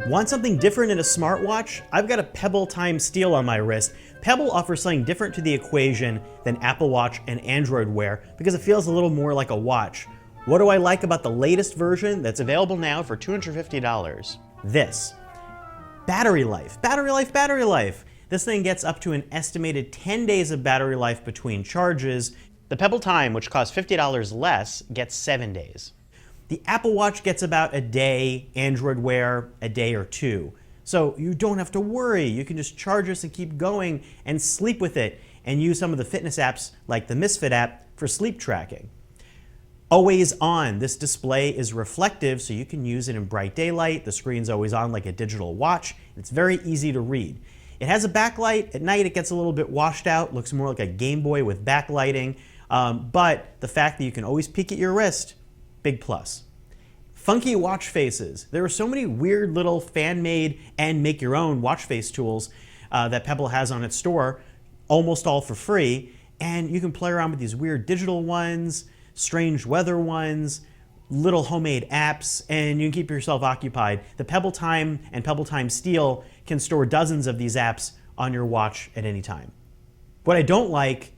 Want something different in a smartwatch? I've got a Pebble Time Steel on my wrist. Pebble offers something different to the equation than Apple Watch and Android Wear because it feels a little more like a watch. What do I like about the latest version that's available now for $250? This. Battery life, battery life, battery life. This thing gets up to an estimated 10 days of battery life between charges. The Pebble Time, which costs $50 less, gets 7 days. The Apple Watch gets about a day, Android Wear a day or two. So you don't have to worry. You can just charge this and keep going and sleep with it and use some of the fitness apps like the Misfit app for sleep tracking. Always on. This display is reflective, so you can use it in bright daylight. The screen's always on like a digital watch. It's very easy to read. It has a backlight. At night it gets a little bit washed out, looks more like a Game Boy with backlighting. But the fact that you can always peek at your wrist, big plus. Funky watch faces. There are so many weird little fan-made and make-your-own watch face tools that Pebble has on its store, almost all for free. And you can play around with these weird digital ones, strange weather ones, little homemade apps, and you can keep yourself occupied. The Pebble Time and Pebble Time Steel can store dozens of these apps on your watch at any time. What I don't like,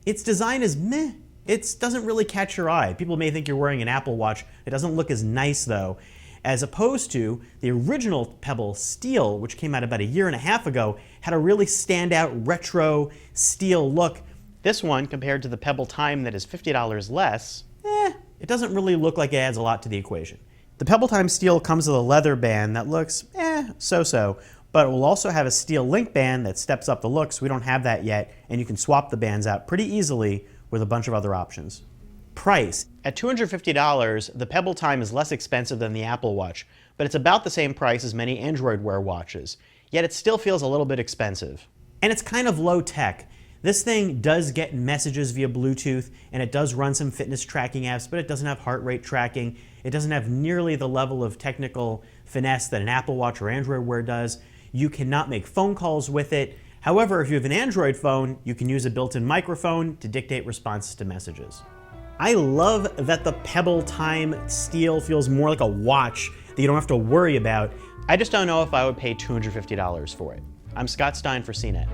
its design is meh. It doesn't really catch your eye. People may think you're wearing an Apple Watch. It doesn't look as nice though, as opposed to the original Pebble Steel, which came out about a year and a half ago, had a really standout retro steel look. This one, compared to the Pebble Time that is $50 less, it doesn't really look like it adds a lot to the equation. The Pebble Time Steel comes with a leather band that looks so-so, but it will also have a steel link band that steps up the look, so we don't have that yet, and you can swap the bands out pretty easily with a bunch of other options. Price. At $250, the Pebble Time is less expensive than the Apple Watch, but it's about the same price as many Android Wear watches, yet it still feels a little bit expensive. And it's kind of low tech. This thing does get messages via Bluetooth, and it does run some fitness tracking apps, but it doesn't have heart rate tracking. It doesn't have nearly the level of technical finesse that an Apple Watch or Android Wear does. You cannot make phone calls with it. However, if you have an Android phone, you can use a built-in microphone to dictate responses to messages. I love that the Pebble Time Steel feels more like a watch that you don't have to worry about. I just don't know if I would pay $250 for it. I'm Scott Stein for CNET.